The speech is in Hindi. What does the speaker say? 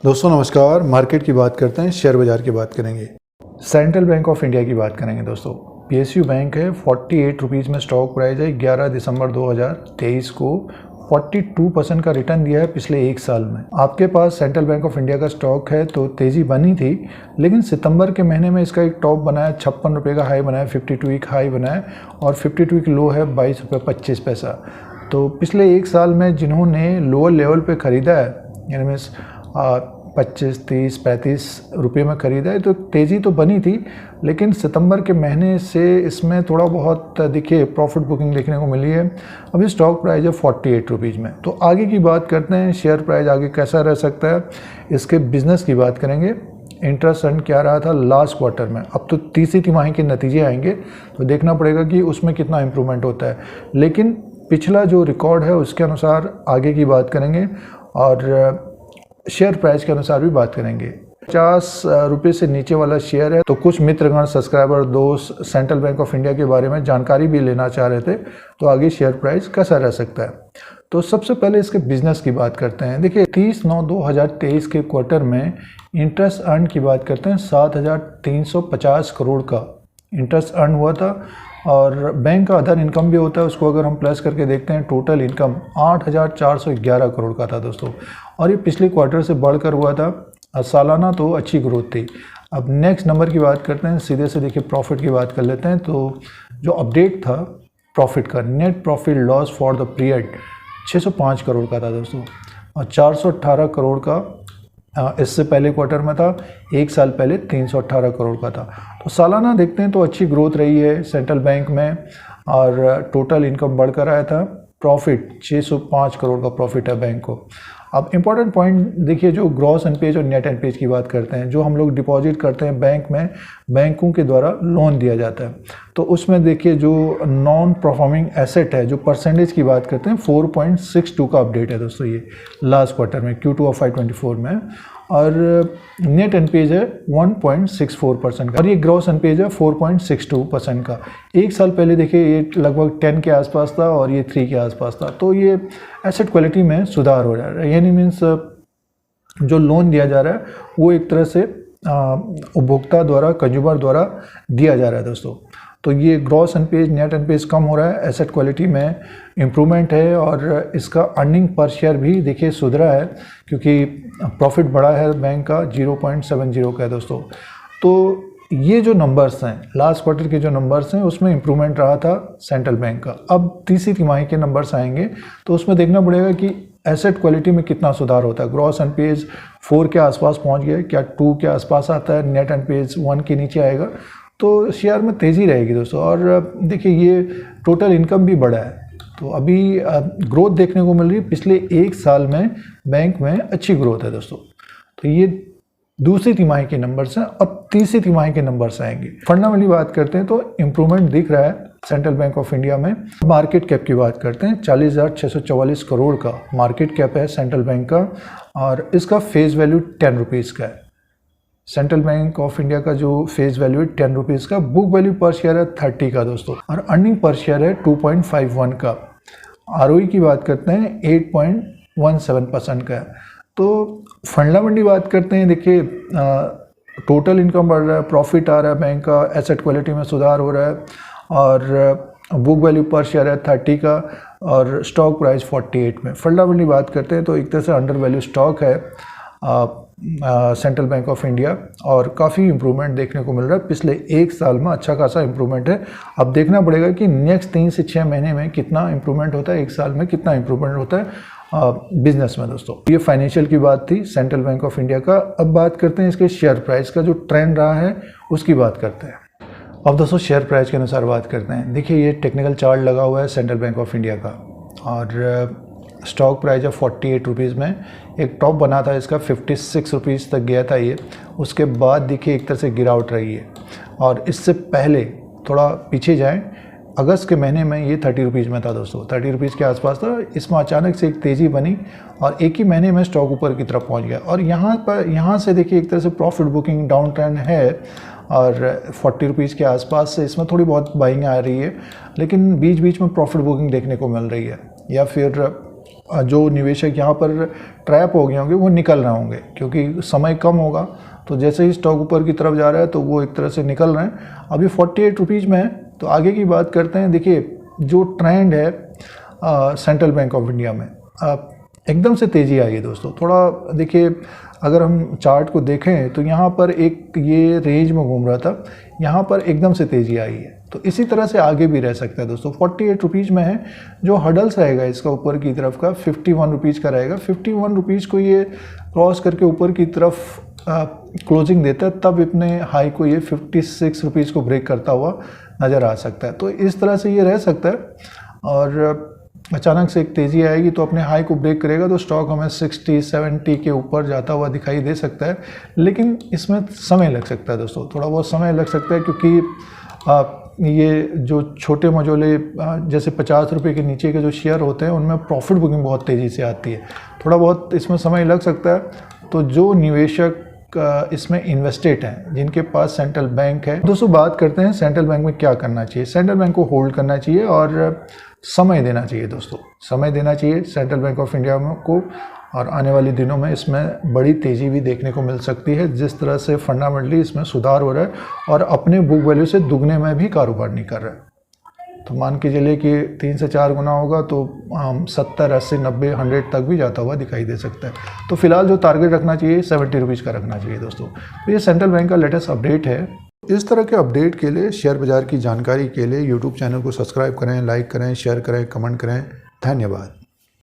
दोस्तों नमस्कार। मार्केट की बात करते हैं, शेयर बाज़ार की बात करेंगे। सेंट्रल बैंक ऑफ इंडिया की बात करेंगे दोस्तों। पीएसयू बैंक है, 48 रुपीज़ में स्टॉक प्राइस है। 11 दिसंबर 2023 को 42% का रिटर्न दिया है पिछले एक साल में। आपके पास सेंट्रल बैंक ऑफ इंडिया का स्टॉक है तो तेज़ी बनी थी, लेकिन सितंबर के महीने में इसका एक टॉप बनाया, 56 रुपये का हाई बनाया, 52 वीक हाई बनाया और 52 वीक लो है 22 रुपये 25 पैसा। तो पिछले एक साल में जिन्होंने लोअर लेवल पे ख़रीदा है, यानी मीन्स 25, 30, 35 रुपये में ख़रीदा है, तो तेज़ी तो बनी थी, लेकिन सितंबर के महीने से इसमें थोड़ा बहुत देखिए प्रॉफिट बुकिंग देखने को मिली है। अभी स्टॉक प्राइस है 48 रुपीज़ में। तो आगे की बात करते हैं, शेयर प्राइस आगे कैसा रह सकता है, इसके बिज़नेस की बात करेंगे। इंटरेस्ट अर्न क्या रहा था लास्ट क्वार्टर में। अब तो तीसरी तिमाही के नतीजे आएंगे तो देखना पड़ेगा कि उसमें कितना इम्प्रूवमेंट होता है, लेकिन पिछला जो रिकॉर्ड है उसके अनुसार आगे की बात करेंगे और शेयर प्राइस के अनुसार भी बात करेंगे। 50 रुपये से नीचे वाला शेयर है, तो कुछ मित्रगण, सब्सक्राइबर, दोस्त सेंट्रल बैंक ऑफ इंडिया के बारे में जानकारी भी लेना चाह रहे थे, तो आगे शेयर प्राइस कैसा रह सकता है। तो सबसे पहले इसके बिजनेस की बात करते हैं। देखिए 30/9/2023 के क्वार्टर में इंटरेस्ट अर्न की बात करते हैं, 7,350 करोड़ का इंटरेस्ट अर्न हुआ था और बैंक का अदर इनकम भी होता है, उसको अगर हम प्लस करके देखते हैं टोटल इनकम 8,411 करोड़ का था दोस्तों, और ये पिछले क्वार्टर से बढ़कर हुआ था। सालाना तो अच्छी ग्रोथ थी। अब नेक्स्ट नंबर की बात करते हैं, सीधे से देखिए प्रॉफिट की बात कर लेते हैं। तो जो अपडेट था प्रॉफिट का, net profit loss for the period 605 crore का था दोस्तों, और 418 करोड़ का इससे पहले क्वार्टर में था। एक साल पहले 318 करोड़ का था। तो सालाना देखते हैं तो अच्छी ग्रोथ रही है सेंट्रल बैंक में, और टोटल इनकम बढ़कर आया था। प्रॉफिट 605 करोड़ का प्रॉफिट है बैंक को। अब इम्पॉर्टेंट पॉइंट देखिए, जो ग्रॉस एनपीए और नेट एनपीए की बात करते हैं, जो हम लोग डिपॉजिट करते हैं बैंक में, बैंकों के द्वारा लोन दिया जाता है, तो उसमें देखिए जो नॉन परफॉर्मिंग एसेट है, जो परसेंटेज की बात करते हैं, 4.62 का अपडेट है दोस्तों ये लास्ट क्वार्टर में Q2 of FY24 में, और नेट एनपीए है 1.64% का, और ये ग्रॉस एनपीए है 4.62% का। एक साल पहले देखिए ये लगभग 10 के आसपास था और ये 3 के आसपास था। तो ये एसेट क्वालिटी में सुधार हो रहा है, यानी मीन्स जो लोन दिया जा रहा है वो एक तरह से उपभोक्ता द्वारा, कंज्यूमर द्वारा दिया जा रहा है दोस्तों। तो ये ग्रॉस एनपीए, नेट एनपीए कम हो रहा है, एसेट क्वालिटी में इम्प्रूवमेंट है, और इसका अर्निंग पर शेयर भी देखिए सुधरा है, क्योंकि प्रॉफिट बढ़ा है बैंक का, 0.70 का है दोस्तों। तो ये जो नंबर्स हैं, लास्ट क्वार्टर के जो नंबर्स हैं, उसमें इम्प्रूवमेंट रहा था सेंट्रल बैंक का। अब तीसरी तिमाही के नंबर्स आएंगे तो उसमें देखना पड़ेगा कि एसेट क्वालिटी में कितना सुधार होता है। ग्रॉस एनपीए 4 के आसपास पहुंच गया, क्या 2 के आसपास आता है, नेट एनपीए 1 के नीचे आएगा, तो शेयर में तेज़ी रहेगी दोस्तों। और देखिए ये टोटल इनकम भी बढ़ा है, तो अभी ग्रोथ देखने को मिल रही है। पिछले एक साल में बैंक में अच्छी ग्रोथ है दोस्तों। तो ये दूसरी तिमाही के नंबर्स हैं। अब तीसरी तिमाही के नंबर्स आएंगे। फंडामेंटली बात करते हैं तो इम्प्रूवमेंट दिख रहा है सेंट्रल बैंक ऑफ इंडिया में। मार्केट कैप की बात करते हैं, 40,644 करोड़ का मार्केट कैप है सेंट्रल बैंक का, और इसका फेस वैल्यू 10 रुपीज़ का है। सेंट्रल बैंक ऑफ इंडिया का जो फेस वैल्यू है 10 रुपीज़ का, बुक वैल्यू पर शेयर है 30 का दोस्तों, और अर्निंग पर शेयर है 2.51 का। आरओई की बात करते हैं 8.17% का है। तो फंडामेंटली बात करते हैं, देखिए टोटल इनकम बढ़ रहा है, प्रॉफिट आ रहा है बैंक का, एसेट क्वालिटी में सुधार हो रहा है, और बुक वैल्यू पर शेयर है 30 का, और स्टॉक प्राइस 48 में। फंडामेंटली बात करते हैं तो एक तरह से अंडर वैल्यू स्टॉक है सेंट्रल बैंक ऑफ इंडिया, और काफ़ी इम्प्रूवमेंट देखने को मिल रहा है। पिछले एक साल में अच्छा खासा इम्प्रूवमेंट है। अब देखना पड़ेगा कि नेक्स्ट 3 से 6 महीने में कितना इम्प्रूवमेंट होता है, एक साल में कितना इम्प्रूवमेंट होता है बिजनेस में दोस्तों। ये फाइनेंशियल की बात थी सेंट्रल बैंक ऑफ इंडिया का। अब बात करते हैं इसके शेयर प्राइस का, जो ट्रेंड रहा है उसकी बात करते हैं। अब दोस्तों शेयर प्राइस के अनुसार बात करते हैं। देखिए ये टेक्निकल चार्ट लगा हुआ है सेंट्रल बैंक ऑफ इंडिया का, और स्टॉक प्राइस है 48 रुपीज़ में। एक टॉप बना था इसका, 56 रुपीज़ तक गया था ये। उसके बाद देखिए एक तरह से गिरावट रही है, और इससे पहले थोड़ा पीछे जाएं, अगस्त के महीने में ये 30 रुपीज़ में था दोस्तों, 30 रुपीज़ के आसपास था। इसमें अचानक से एक तेज़ी बनी और एक ही महीने में स्टॉक ऊपर की तरफ पहुंच गया, और यहाँ से देखिए एक तरह से प्रॉफिट बुकिंग डाउन ट्रेंड है, और 40 रुपीज़ के आसपास से इसमें थोड़ी बहुत बाइंग आ रही है, लेकिन बीच बीच में प्रॉफिट बुकिंग देखने को मिल रही है, या फिर जो निवेशक यहाँ पर ट्रैप हो गए होंगे वो निकल रहे होंगे, क्योंकि समय कम होगा। तो जैसे ही स्टॉक ऊपर की तरफ जा रहा है तो वो एक तरह से निकल रहे हैं। अभी 48 रुपीज़ में है। तो आगे की बात करते हैं। देखिए जो ट्रेंड है सेंट्रल बैंक ऑफ इंडिया में, एकदम से तेज़ी आई है दोस्तों। थोड़ा देखिए, अगर हम चार्ट को देखें तो यहाँ पर एक ये रेंज में घूम रहा था, यहाँ पर एकदम से तेज़ी आई है। तो इसी तरह से आगे भी रह सकता है दोस्तों। 48 रुपीज़ में है। जो हडल्स रहेगा इसका ऊपर की तरफ का 51 रुपीज़ का रहेगा। 51 रुपीज़ को ये क्रॉस करके ऊपर की तरफ क्लोजिंग देता है, तब इतने हाई को ये 56 रुपीज़ को ब्रेक करता हुआ नज़र आ सकता है। तो इस तरह से ये रह सकता है। और अचानक से एक तेज़ी आएगी तो अपने हाई को ब्रेक करेगा तो स्टॉक हमें 60-70 के ऊपर जाता हुआ दिखाई दे सकता है। लेकिन इसमें समय लग सकता है दोस्तों, थोड़ा बहुत समय लग सकता है, क्योंकि ये जो छोटे मझोले जैसे 50 रुपये के नीचे के जो शेयर होते हैं उनमें प्रॉफिट बुकिंग बहुत तेज़ी से आती है। थोड़ा बहुत इसमें समय लग सकता है। तो जो निवेशक इसमें इन्वेस्टेड हैं, जिनके पास सेंट्रल बैंक है, दोस्तों बात करते हैं सेंट्रल बैंक में क्या करना चाहिए। सेंट्रल बैंक को होल्ड करना चाहिए और समय देना चाहिए दोस्तों, समय देना चाहिए सेंट्रल बैंक ऑफ इंडिया को। और आने वाले दिनों में इसमें बड़ी तेज़ी भी देखने को मिल सकती है, जिस तरह से फंडामेंटली इसमें सुधार हो रहा है और अपने बुक वैल्यू से दुगने में भी कारोबार नहीं कर रहा है। तो मान के चलिए कि 3 से 4 गुना होगा तो 70, 80, 90, 100 तक भी जाता हुआ दिखाई दे सकता है। तो फिलहाल जो टारगेट रखना चाहिए 70 रुपीज़ का रखना चाहिए दोस्तों। तो ये सेंट्रल बैंक का लेटेस्ट अपडेट है। इस तरह के अपडेट के लिए, शेयर बाज़ार की जानकारी के लिए यूट्यूब चैनल को सब्सक्राइब करें, लाइक करें, शेयर करें, कमेंट करें। धन्यवाद।